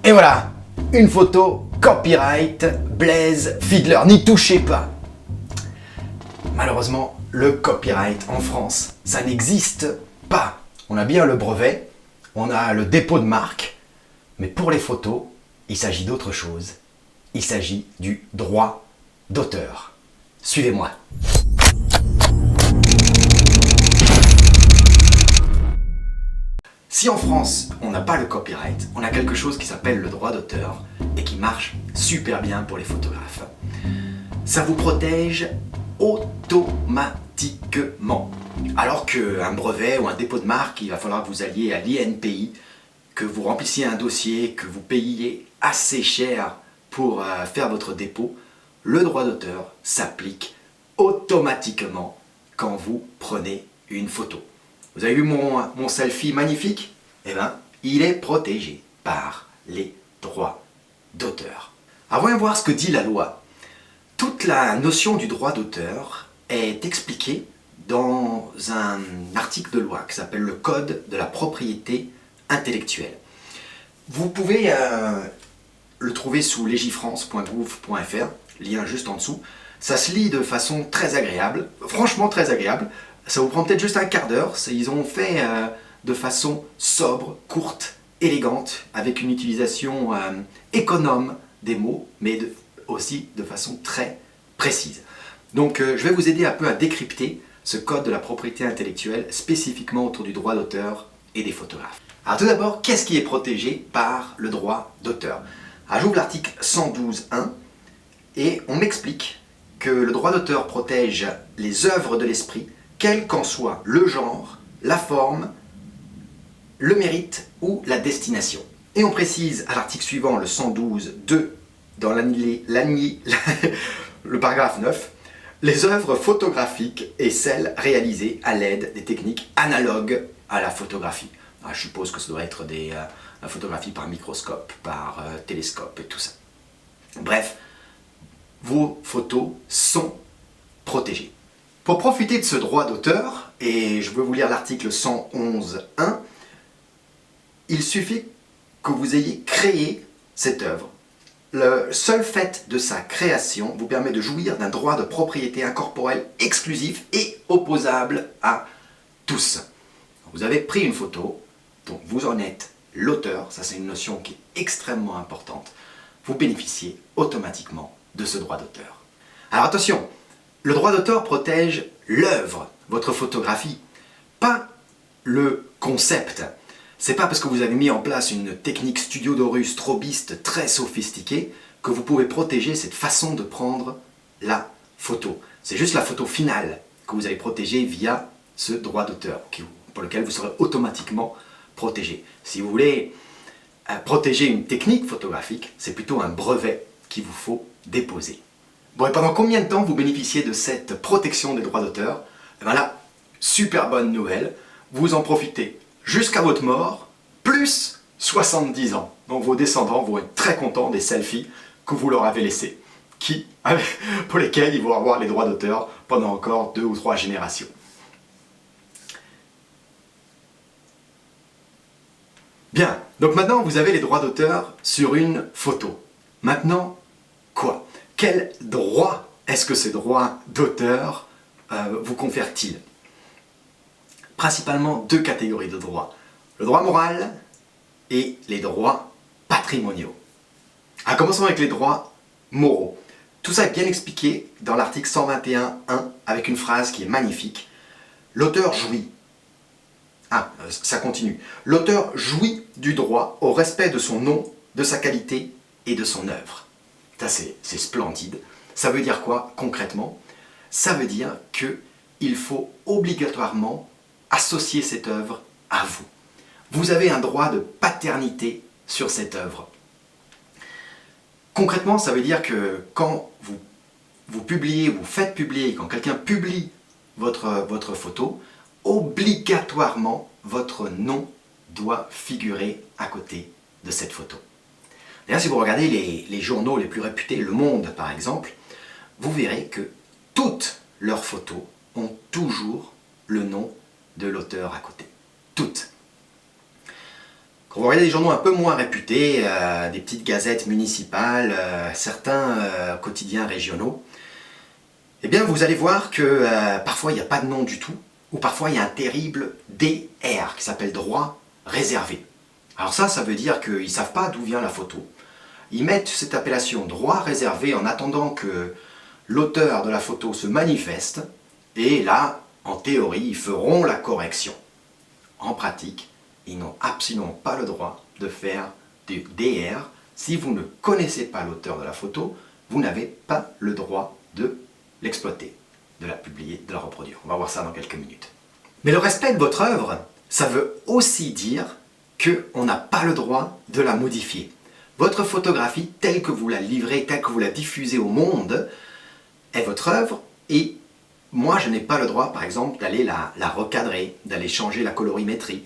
Et voilà, une photo copyright Blaise Fiedler, n'y touchez pas. Malheureusement, le copyright en France, ça n'existe pas. On a bien le brevet, on a le dépôt de marque, mais pour les photos, il s'agit d'autre chose. Il s'agit du droit d'auteur. Suivez-moi. Si en France, on n'a pas le copyright, on a quelque chose qui s'appelle le droit d'auteur et qui marche super bien pour les photographes. Ça vous protège automatiquement. Alors qu'un brevet ou un dépôt de marque, il va falloir que vous alliez à l'INPI, que vous remplissiez un dossier, que vous payiez assez cher pour faire votre dépôt, le droit d'auteur s'applique automatiquement quand vous prenez une photo. Vous avez vu mon selfie magnifique? Eh bien, il est protégé par les droits d'auteur. Alors, voyons voir ce que dit la loi. Toute la notion du droit d'auteur est expliquée dans un article de loi qui s'appelle le Code de la propriété intellectuelle. Vous pouvez le trouver sous legifrance.gouv.fr, lien juste en dessous. Ça se lit de façon très agréable, franchement très agréable. Ça vous prend peut-être juste un quart d'heure. Ils ont fait de façon sobre, courte, élégante, avec une utilisation économe des mots, mais aussi de façon très précise. Donc je vais vous aider un peu à décrypter ce code de la propriété intellectuelle spécifiquement autour du droit d'auteur et des photographes. Alors tout d'abord, qu'est-ce qui est protégé par le droit d'auteur? J'ouvre l'article 112.1 et on m'explique que le droit d'auteur protège les œuvres de l'esprit, quel qu'en soit le genre, la forme, le mérite ou la destination. Et on précise à l'article suivant, le 112.2, dans le paragraphe 9, les œuvres photographiques et celles réalisées à l'aide des techniques analogues à la photographie. Je suppose que ça doit être la photographie par microscope, par télescope et tout ça. Bref, vos photos sont protégées. Pour profiter de ce droit d'auteur, et je veux vous lire l'article 111.1, il suffit que vous ayez créé cette œuvre. Le seul fait de sa création vous permet de jouir d'un droit de propriété incorporelle exclusif et opposable à tous. Vous avez pris une photo, donc vous en êtes l'auteur, ça c'est une notion qui est extrêmement importante, vous bénéficiez automatiquement de ce droit d'auteur. Alors attention, le droit d'auteur protège l'œuvre, votre photographie, pas le concept. C'est pas parce que vous avez mis en place une technique studio dorus strobiste très sophistiquée que vous pouvez protéger cette façon de prendre la photo. C'est juste la photo finale que vous allez protéger via ce droit d'auteur, pour lequel vous serez automatiquement protégé. Si vous voulez protéger une technique photographique, c'est plutôt un brevet qu'il vous faut déposer. Bon, et pendant combien de temps vous bénéficiez de cette protection des droits d'auteur? Eh bien là, super bonne nouvelle, vous en profitez jusqu'à votre mort, plus 70 ans. Donc vos descendants vont être très contents des selfies que vous leur avez laissés, pour lesquels ils vont avoir les droits d'auteur pendant encore 2 ou 3 générations. Bien, donc maintenant vous avez les droits d'auteur sur une photo. Maintenant, quoi? Quel droit est-ce que ces droits d'auteur vous confèrent-ils? Principalement 2 catégories de droits. Le droit moral et les droits patrimoniaux. Commençons avec les droits moraux. Tout ça est bien expliqué dans l'article 121.1 avec une phrase qui est magnifique. L'auteur jouit. Ça continue. L'auteur jouit du droit au respect de son nom, de sa qualité et de son œuvre. Ça c'est splendide. Ça veut dire quoi concrètement? Ça veut dire qu'il faut obligatoirement associer cette œuvre à vous. Vous avez un droit de paternité sur cette œuvre. Concrètement, ça veut dire que quand vous publiez, vous faites publier, quand quelqu'un publie votre photo, obligatoirement, votre nom doit figurer à côté de cette photo. D'ailleurs, si vous regardez les journaux les plus réputés, Le Monde par exemple, vous verrez que toutes leurs photos ont toujours le nom de l'auteur à côté. Toutes. Quand vous regardez des journaux un peu moins réputés, des petites gazettes municipales, certains quotidiens régionaux, eh bien vous allez voir que parfois il n'y a pas de nom du tout, ou parfois il y a un terrible DR qui s'appelle droit réservé. Alors ça veut dire qu'ils ne savent pas d'où vient la photo. Ils mettent cette appellation droit réservé en attendant que l'auteur de la photo se manifeste, et là, en théorie, ils feront la correction. En pratique, ils n'ont absolument pas le droit de faire du DR. Si vous ne connaissez pas l'auteur de la photo, vous n'avez pas le droit de l'exploiter, de la publier, de la reproduire. On va voir ça dans quelques minutes. Mais le respect de votre œuvre, ça veut aussi dire qu'on n'a pas le droit de la modifier. Votre photographie, telle que vous la livrez, telle que vous la diffusez au monde, est votre œuvre, et moi je n'ai pas le droit, par exemple, d'aller la recadrer, d'aller changer la colorimétrie,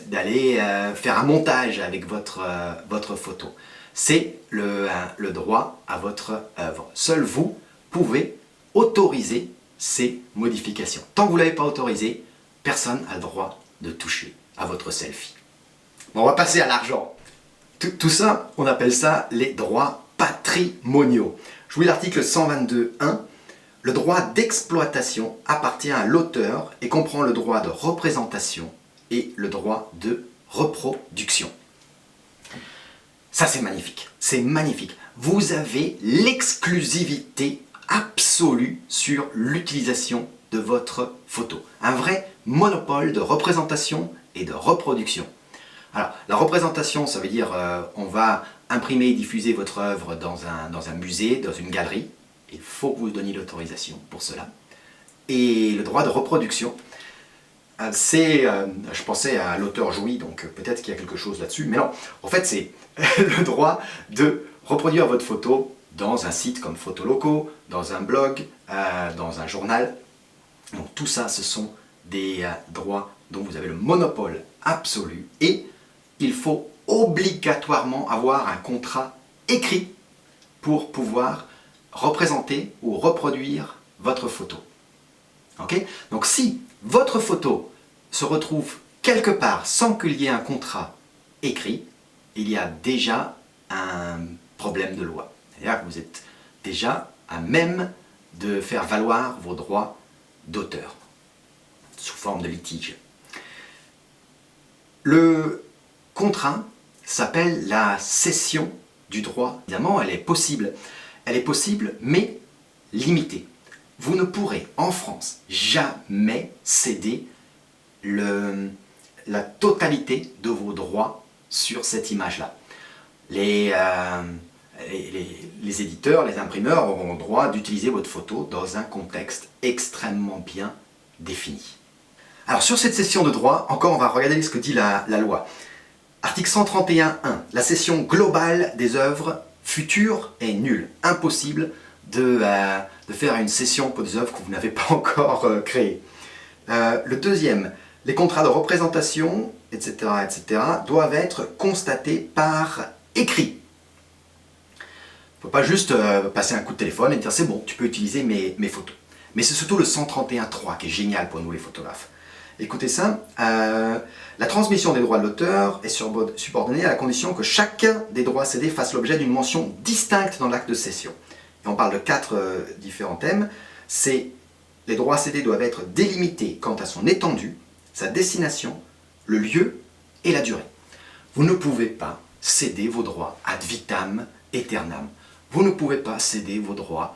d'aller faire un montage avec votre photo. C'est le droit à votre œuvre. Seul vous pouvez autoriser ces modifications. Tant que vous ne l'avez pas autorisé, personne n'a le droit de toucher à votre selfie. Bon, on va passer à l'argent. Tout ça, on appelle ça les droits patrimoniaux. Je vous lis l'article 122.1. Le droit d'exploitation appartient à l'auteur et comprend le droit de représentation et le droit de reproduction. Ça, c'est magnifique. C'est magnifique. Vous avez l'exclusivité absolue sur l'utilisation de votre photo. Un vrai monopole de représentation et de reproduction. Alors, la représentation, ça veut dire on va imprimer et diffuser votre œuvre dans un musée, dans une galerie. Il faut que vous donniez l'autorisation pour cela. Et le droit de reproduction, je pensais à l'auteur jouit, donc peut-être qu'il y a quelque chose là-dessus, mais non, en fait c'est le droit de reproduire votre photo dans un site comme Photoloco, dans un blog, dans un journal. Donc tout ça, ce sont des droits dont vous avez le monopole absolu, et il faut obligatoirement avoir un contrat écrit pour pouvoir représenter ou reproduire votre photo. Okay? Donc si votre photo se retrouve quelque part sans qu'il y ait un contrat écrit, il y a déjà un problème de loi. C'est-à-dire que vous êtes déjà à même de faire valoir vos droits d'auteur sous forme de litige. Le contrat s'appelle la cession du droit. Évidemment, elle est possible. Elle est possible, mais limitée. Vous ne pourrez, en France, jamais céder la totalité de vos droits sur cette image-là. Les éditeurs, les imprimeurs auront le droit d'utiliser votre photo dans un contexte extrêmement bien défini. Alors sur cette cession de droit, encore on va regarder ce que dit la loi. Article 131.1. La cession globale des œuvres futures est nulle. Impossible de faire une cession pour des œuvres que vous n'avez pas encore créées. Le deuxième, les contrats de représentation, etc., doivent être constatés par écrit. Il ne faut pas juste passer un coup de téléphone et dire c'est bon, tu peux utiliser mes photos. Mais c'est surtout le 131.3 qui est génial pour nous les photographes. Écoutez ça, la transmission des droits de l'auteur est subordonnée à la condition que chacun des droits cédés fasse l'objet d'une mention distincte dans l'acte de cession. Et on parle de 4 différents thèmes. C'est les droits cédés doivent être délimités quant à son étendue, sa destination, le lieu et la durée. Vous ne pouvez pas céder vos droits ad vitam aeternam. Vous ne pouvez pas céder vos droits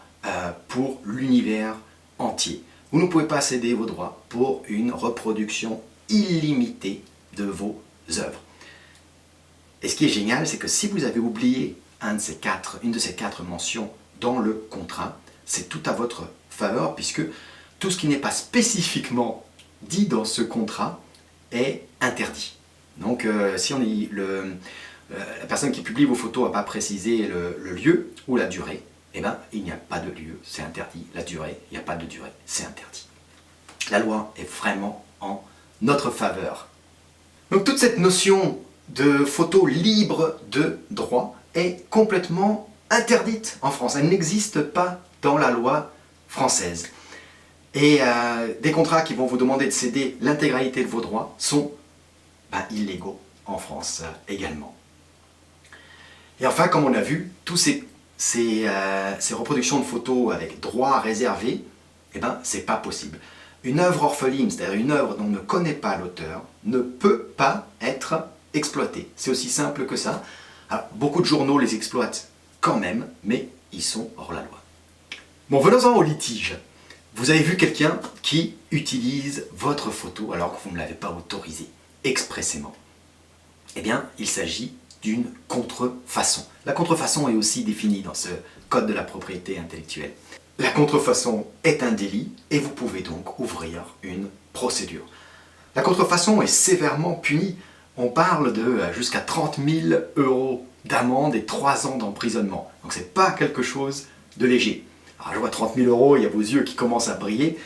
pour l'univers entier. Vous ne pouvez pas céder vos droits pour une reproduction illimitée de vos œuvres. Et ce qui est génial, c'est que si vous avez oublié une de ces 4 mentions dans le contrat, c'est tout à votre faveur, puisque tout ce qui n'est pas spécifiquement dit dans ce contrat est interdit. Donc si la personne qui publie vos photos n'a pas précisé le lieu ou la durée, eh bien, il n'y a pas de lieu, c'est interdit. La durée, il n'y a pas de durée, c'est interdit. La loi est vraiment en notre faveur. Donc toute cette notion de photo libre de droit est complètement interdite en France. Elle n'existe pas dans la loi française. Et des contrats qui vont vous demander de céder l'intégralité de vos droits sont illégaux en France également. Et enfin, comme on a vu, tous ces reproductions de photos avec droit réservé, eh ben, c'est pas possible. Une œuvre orpheline, c'est-à-dire une œuvre dont on ne connaît pas l'auteur, ne peut pas être exploitée. C'est aussi simple que ça. Alors, beaucoup de journaux les exploitent quand même, mais ils sont hors la loi. Bon, venons-en au litige. Vous avez vu quelqu'un qui utilise votre photo alors que vous ne l'avez pas autorisé expressément. Eh bien, il s'agit d'une contrefaçon. La contrefaçon est aussi définie dans ce code de la propriété intellectuelle. La contrefaçon est un délit et vous pouvez donc ouvrir une procédure. La contrefaçon est sévèrement punie. On parle de jusqu'à 30 000 € d'amende et 3 ans d'emprisonnement. Donc c'est pas quelque chose de léger. Alors je vois 30 000 €, il y a vos yeux qui commencent à briller.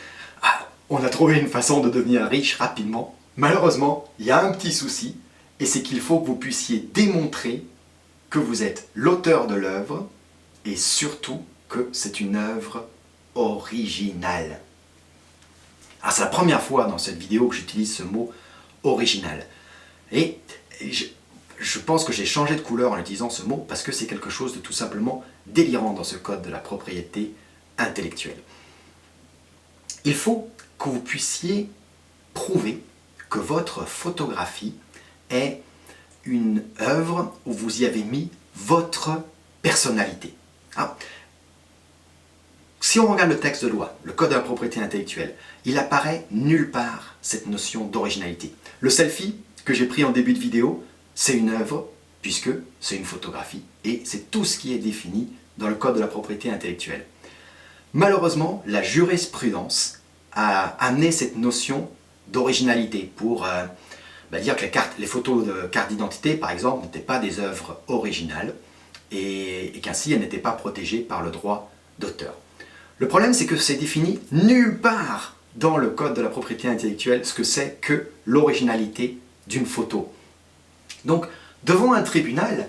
Ah, on a trouvé une façon de devenir riche rapidement. Malheureusement, il y a un petit souci, et c'est qu'il faut que vous puissiez démontrer que vous êtes l'auteur de l'œuvre, et surtout que c'est une œuvre originale. Alors c'est la première fois dans cette vidéo que j'utilise ce mot original. Et je pense que j'ai changé de couleur en utilisant ce mot parce que c'est quelque chose de tout simplement délirant dans ce code de la propriété intellectuelle. Il faut que vous puissiez prouver que votre photographie est une œuvre où vous y avez mis votre personnalité. Ah. Si on regarde le texte de loi, le code de la propriété intellectuelle, il apparaît nulle part cette notion d'originalité. Le selfie que j'ai pris en début de vidéo, c'est une œuvre puisque c'est une photographie et c'est tout ce qui est défini dans le code de la propriété intellectuelle. Malheureusement, la jurisprudence a amené cette notion d'originalité pour dire que les photos de carte d'identité, par exemple, n'étaient pas des œuvres originales et qu'ainsi elles n'étaient pas protégées par le droit d'auteur. Le problème, c'est que c'est défini nulle part dans le code de la propriété intellectuelle ce que c'est que l'originalité d'une photo. Donc, devant un tribunal,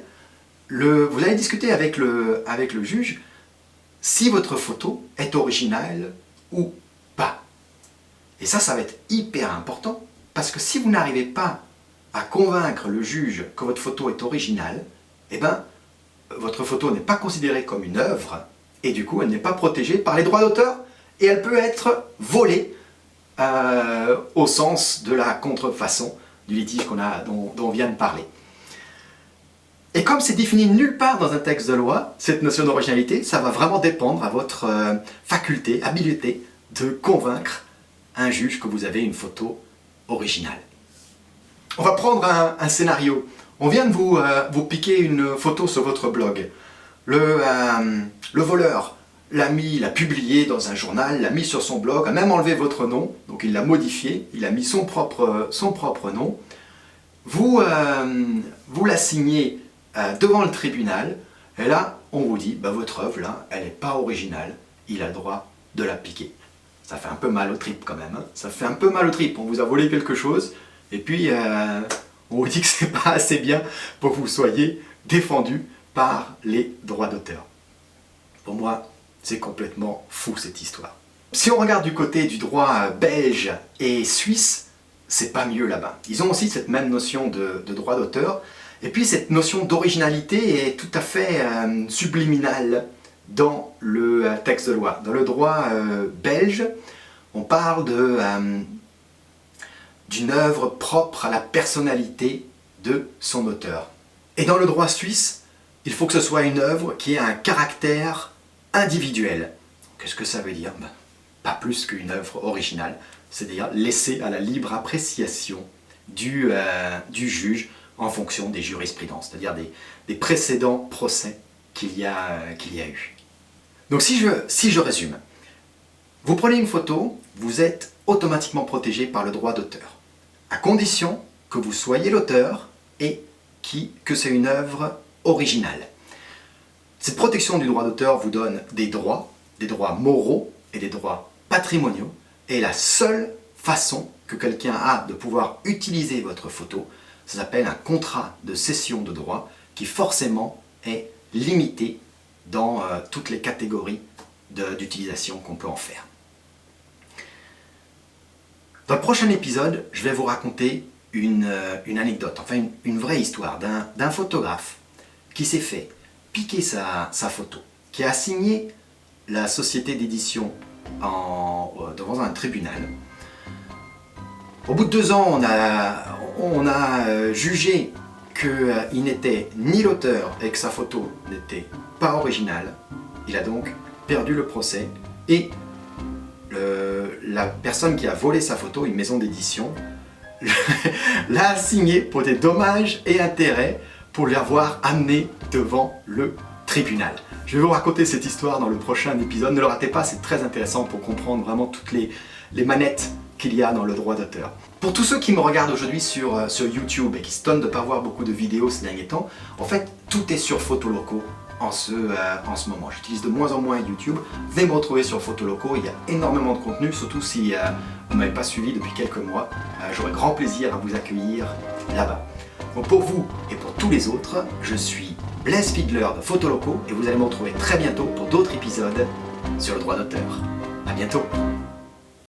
vous allez discuter avec le juge si votre photo est originale ou pas. Et ça va être hyper important, parce que si vous n'arrivez pas à convaincre le juge que votre photo est originale, eh ben, votre photo n'est pas considérée comme une œuvre, et du coup, elle n'est pas protégée par les droits d'auteur, et elle peut être volée au sens de la contrefaçon du litige dont on vient de parler. Et comme c'est défini nulle part dans un texte de loi, cette notion d'originalité, ça va vraiment dépendre à votre faculté, habileté de convaincre un juge que vous avez une photo originale. On va prendre un scénario. On vient de vous piquer une photo sur votre blog. Le voleur l'a publié dans un journal, l'a mis sur son blog, a même enlevé votre nom, donc il l'a modifié, il a mis son propre nom. Vous la signez devant le tribunal, et là, on vous dit, votre œuvre, là, elle n'est pas originale, il a le droit de la piquer. Ça fait un peu mal au trip quand même, hein. Ça fait un peu mal au trip, on vous a volé quelque chose, et puis on vous dit que c'est pas assez bien pour que vous soyez défendu par les droits d'auteur. Pour moi, c'est complètement fou cette histoire. Si on regarde du côté du droit belge et suisse, c'est pas mieux là-bas. Ils ont aussi cette même notion de droit d'auteur, et puis cette notion d'originalité est tout à fait subliminale dans le texte de loi. Dans le droit belge, on parle d'une œuvre propre à la personnalité de son auteur. Et dans le droit suisse, il faut que ce soit une œuvre qui ait un caractère individuel. Qu'est-ce que ça veut dire? Pas plus qu'une œuvre originale, c'est-à-dire laissée à la libre appréciation du juge en fonction des jurisprudences, c'est-à-dire des précédents procès qu'il y a eu. Donc si je résume, vous prenez une photo, vous êtes automatiquement protégé par le droit d'auteur, à condition que vous soyez l'auteur et que c'est une œuvre originale. Cette protection du droit d'auteur vous donne des droits moraux et des droits patrimoniaux, et la seule façon que quelqu'un a de pouvoir utiliser votre photo, ça s'appelle un contrat de cession de droit qui forcément est limité dans toutes les catégories d'utilisation qu'on peut en faire. Dans le prochain épisode, je vais vous raconter une anecdote, enfin une vraie histoire d'un photographe qui s'est fait piquer sa photo, qui a signé la société d'édition devant un tribunal. Au bout de 2 ans, on a jugé qu'il n'était ni l'auteur et que sa photo n'était pas originale. Il a donc perdu le procès et la personne qui a volé sa photo, une maison d'édition, l'a assigné pour des dommages et intérêts pour l'avoir amené devant le tribunal. Je vais vous raconter cette histoire dans le prochain épisode. Ne le ratez pas, c'est très intéressant pour comprendre vraiment toutes les manettes qu'il y a dans le droit d'auteur. Pour tous ceux qui me regardent aujourd'hui sur YouTube et qui se tonnent de ne pas voir beaucoup de vidéos ces derniers temps, en fait, tout est sur Photoloco en ce moment. J'utilise de moins en moins YouTube. Venez me retrouver sur Photoloco, il y a énormément de contenu, surtout si vous ne m'avez pas suivi depuis quelques mois. J'aurai grand plaisir à vous accueillir là-bas. Donc pour vous et pour tous les autres, je suis Blaise Fiedler de Photoloco et vous allez me retrouver très bientôt pour d'autres épisodes sur le droit d'auteur. À bientôt.